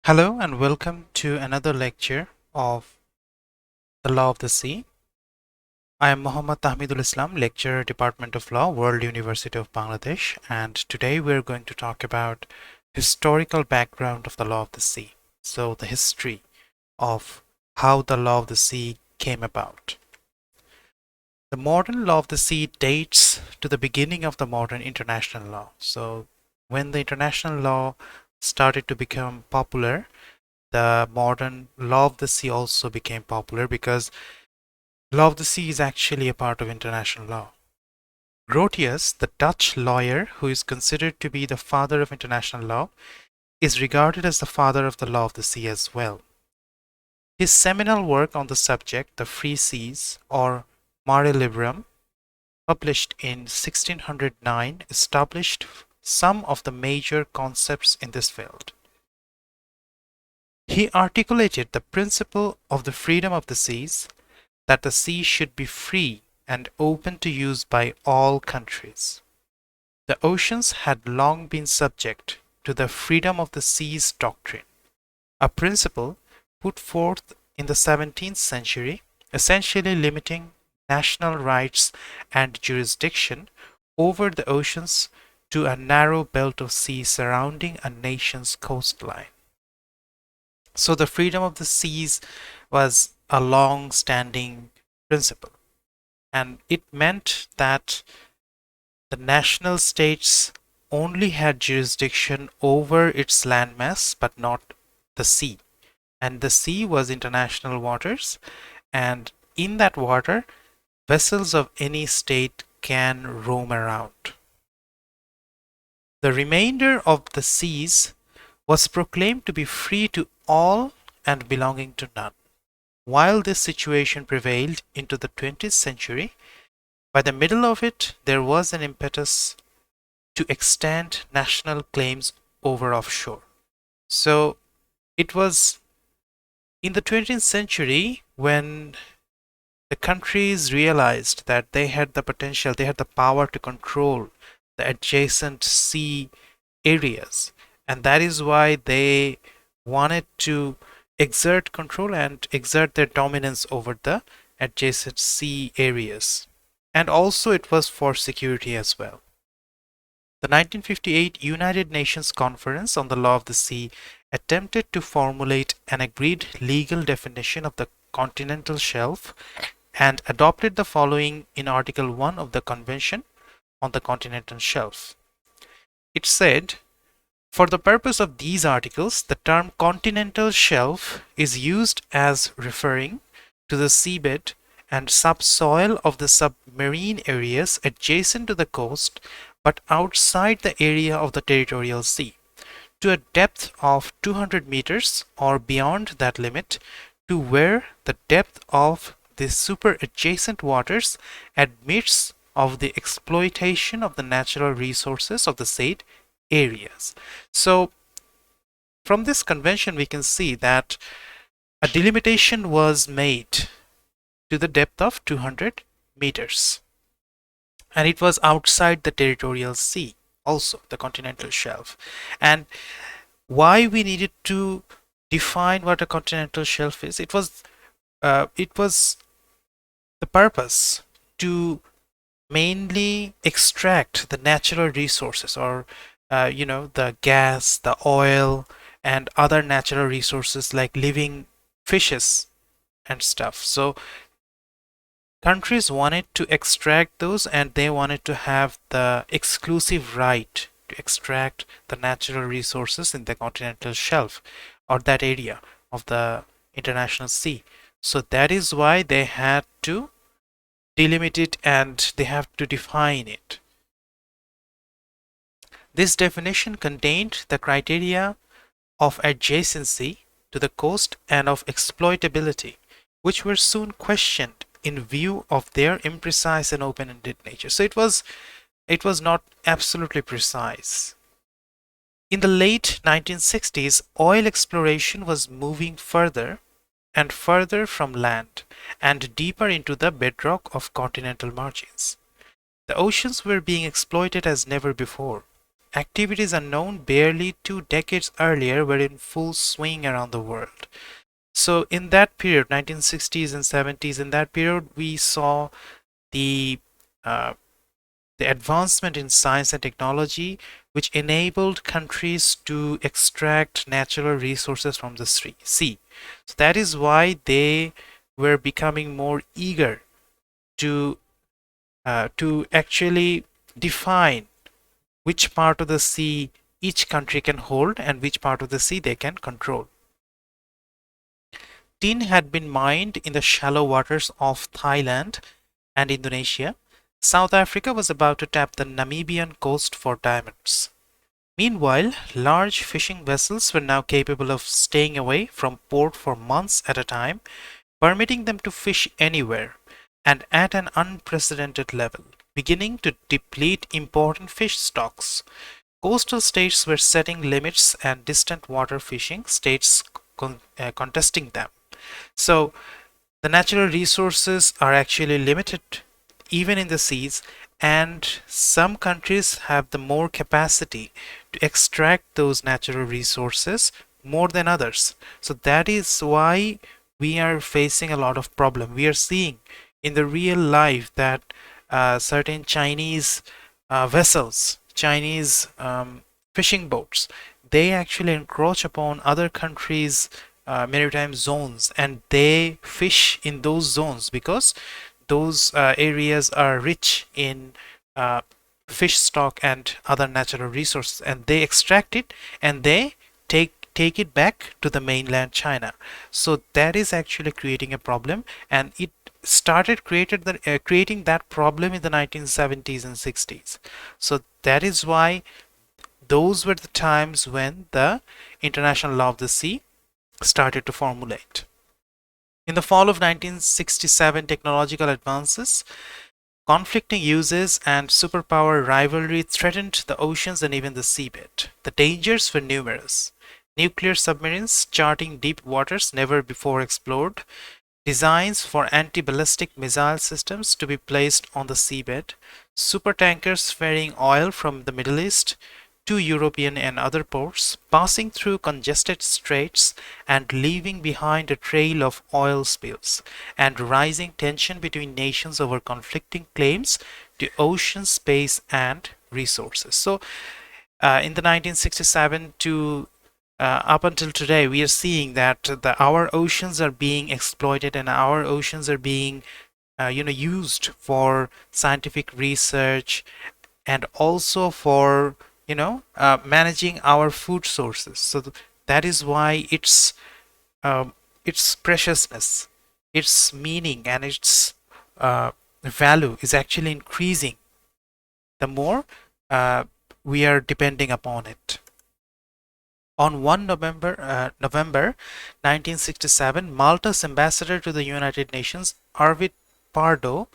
Hello and welcome to another lecture of the Law of the Sea. I am Muhammad Tahmidul Islam, lecturer, Department of Law, World University of Bangladesh, and today we're going to talk about historical background of the Law of the Sea. So the history of how the Law of the Sea came about. The modern Law of the Sea dates to the beginning of the modern international law. So when the international law started to become popular, the modern law of the sea also became popular because law of the sea is actually a part of international law. Grotius, the Dutch lawyer who is considered to be the father of international law, is regarded as the father of the law of the sea as well. His seminal work on the subject, The Free Seas or Mare Liberum, published in 1609, established some of the major concepts in this field. He articulated the principle of the freedom of the seas, that the sea should be free and open to use by all countries. The oceans had long been subject to the freedom of the seas doctrine, a principle put forth in the 17th century, essentially limiting national rights and jurisdiction over the oceans to a narrow belt of sea surrounding a nation's coastline. So the freedom of the seas was a long-standing principle, and it meant that the national states only had jurisdiction over its landmass but not the sea, and the sea was international waters, and in that water vessels of any state can roam around. The remainder of the seas was proclaimed to be free to all and belonging to none. While this situation prevailed into the 20th century, by the middle of it there was an impetus to extend national claims over offshore. So it was in the 20th century when the countries realized that they had the potential, they had the power to control the adjacent sea areas, and that is why they wanted to exert control and exert their dominance over the adjacent sea areas. And also it was for security as well. The 1958 United Nations Conference on the Law of the Sea attempted to formulate an agreed legal definition of the continental shelf and adopted the following in Article 1 of the Convention on the Continental Shelf. It said, for the purpose of these articles, the term continental shelf is used as referring to the seabed and subsoil of the submarine areas adjacent to the coast but outside the area of the territorial sea, to a depth of 200 meters or beyond that limit, to where the depth of the super-adjacent waters admits of the exploitation of the natural resources of the said areas. So from this convention we can see that a delimitation was made to the depth of 200 meters, and it was outside the territorial sea, also the continental shelf. And why we needed to define what a continental shelf is, it was the purpose to mainly extract the natural resources, or the gas, the oil, and other natural resources like living fishes and stuff. So countries wanted to extract those, and they wanted to have the exclusive right to extract the natural resources in the continental shelf or that area of the international sea. So that is why they had to delimit it and they have to define it. This definition contained the criteria of adjacency to the coast and of exploitability, which were soon questioned in view of their imprecise and open-ended nature. So it was not absolutely precise. In the late 1960s, oil exploration was moving further and further from land and deeper into the bedrock of continental margins. The oceans were being exploited as never before. activities unknown barely 2 decades earlier were in full swing around the world. So in that period, 1960s and 70s, in that period, we saw the uh, the advancement in science and technology, which enabled countries to extract natural resources from the sea. So that is why they were becoming more eager to actually define which part of the sea each country can hold and which part of the sea they can control. Tin had been mined in the shallow waters of Thailand and Indonesia. South Africa was about to tap the Namibian coast for diamonds. Meanwhile, large fishing vessels were now capable of staying away from port for months at a time, permitting them to fish anywhere and at an unprecedented level, beginning to deplete important fish stocks. Coastal states were setting limits and distant water fishing states contesting them. So, the natural resources are actually limited even in the seas, and some countries have the more capacity to extract those natural resources more than others. So that is why we are facing a lot of problem. We are seeing in the real life that certain Chinese vessels, Chinese fishing boats, they actually encroach upon other countries' maritime zones, and they fish in those zones because those areas are rich in uh, fish stock and other natural resources, and they extract it and they take it back to the mainland China. So that is actually creating a problem, and it started creating that problem in the 1970s and 60s. So that is why those were the times when the international law of the sea started to formulate. In the fall of 1967, technological advances, conflicting uses, and superpower rivalry threatened the oceans and even the seabed. The dangers were numerous. Nuclear submarines charting deep waters never before explored, designs for anti-ballistic missile systems to be placed on the seabed, supertankers ferrying oil from the Middle East to European and other ports, passing through congested straits and leaving behind a trail of oil spills, and rising tension between nations over conflicting claims to ocean space and resources. So, in the 1967 to up until today, we are seeing that our oceans are being exploited and our oceans are being used for scientific research and also for managing our food sources. So that is why its preciousness, its meaning, and its value is actually increasing the more uh, we are depending upon it. On 1 November 1967, Malta's ambassador to the United Nations, Arvid Pardo,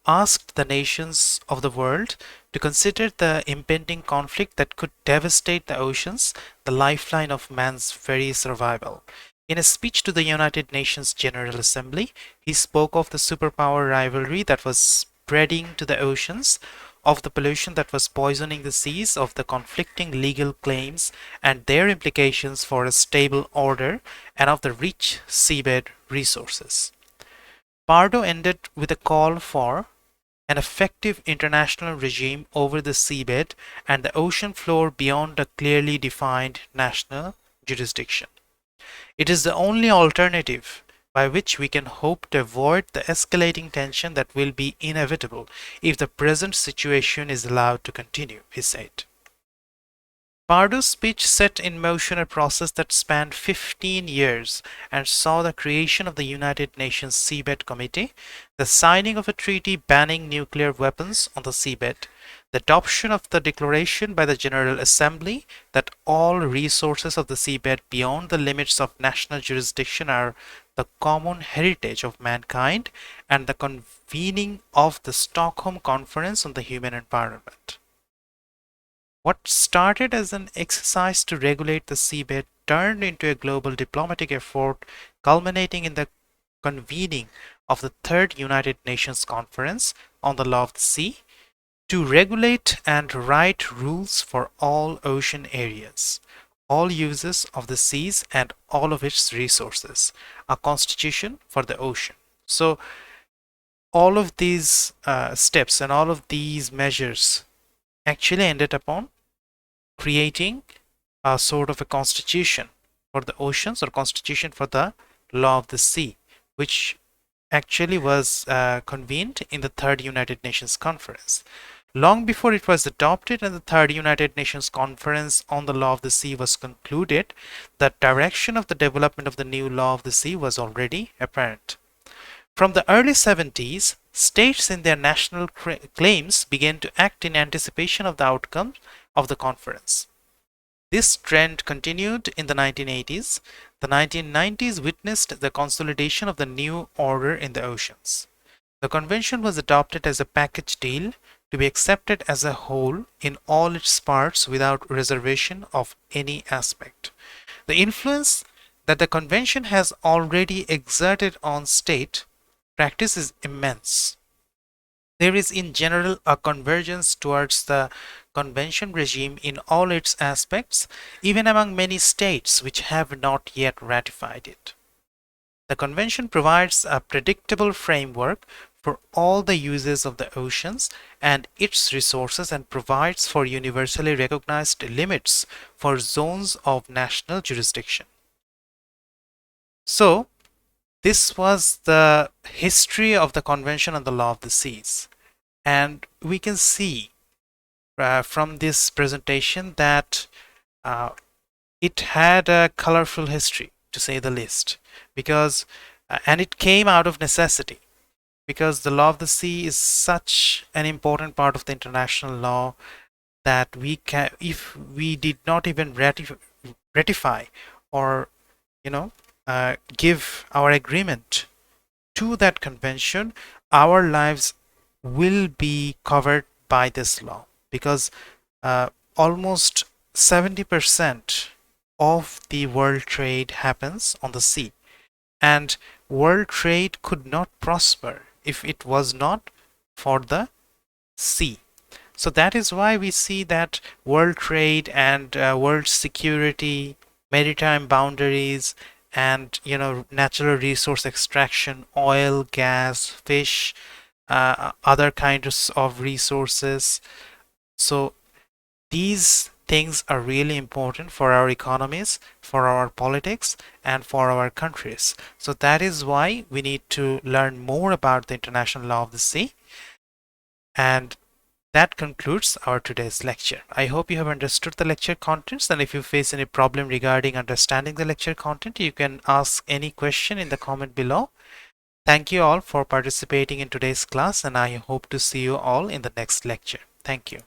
asked the nations of the world to consider the impending conflict that could devastate the oceans, the lifeline of man's very survival. In a speech to the United Nations General Assembly, he spoke of the superpower rivalry that was spreading to the oceans, of the pollution that was poisoning the seas, of the conflicting legal claims and their implications for a stable order, and of the rich seabed resources. Pardo ended with a call for an effective international regime over the seabed and the ocean floor beyond a clearly defined national jurisdiction. It is the only alternative by which we can hope to avoid the escalating tension that will be inevitable if the present situation is allowed to continue, he said. Pardos Speech set in motion a process that spanned 15 years and saw the creation of the United Nations Seabed Committee, the signing of a treaty banning nuclear weapons on the seabed, the adoption of the declaration by the General Assembly that all resources of the seabed beyond the limits of national jurisdiction are the common heritage of mankind, and the convening of the Stockholm Conference on the Human Environment. What started as an exercise to regulate the seabed turned into a global diplomatic effort, culminating in the convening of the Third United Nations Conference on the Law of the Sea, to regulate and write rules for all ocean areas, all uses of the seas and all of its resources, a constitution for the ocean. So all of these steps and all of these measures actually ended upon creating a sort of a constitution for the oceans or constitution for the law of the sea, which actually was convened in the Third United Nations Conference. Long before it was adopted and the Third United Nations Conference on the Law of the Sea was concluded, the direction of the development of the new Law of the Sea was already apparent. From the early 70s, states in their national claims began to act in anticipation of the outcome of the conference. This trend continued in the 1980s. The 1990s witnessed the consolidation of the new order in the oceans. The convention was adopted as a package deal to be accepted as a whole in all its parts without reservation of any aspect. The influence that the convention has already exerted on state practice is immense. There is in general a convergence towards the convention regime in all its aspects, even among many states which have not yet ratified it. The convention provides a predictable framework for all the uses of the oceans and its resources and provides for universally recognized limits for zones of national jurisdiction. So, this was the history of the Convention on the Law of the Seas. And we can see from this presentation that it had a colorful history, to say the least, because and it came out of necessity, because the law of the sea is such an important part of the international law that we can, if we did not even ratify or give our agreement to that convention, our lives will be covered by this law, because almost 70% of the world trade happens on the sea, and world trade could not prosper if it was not for the sea. So that is why we see that world trade and world security, maritime boundaries, and natural resource extraction, oil, gas, fish, other kinds of resources. So these things are really important for our economies, for our politics, and for our countries. So that is why we need to learn more about the international law of the sea. And that concludes our today's lecture. I hope you have understood the lecture contents, and if you face any problem regarding understanding the lecture content, you can ask any question in the comment below. Thank you all for participating in today's class, and I hope to see you all in the next lecture. Thank you.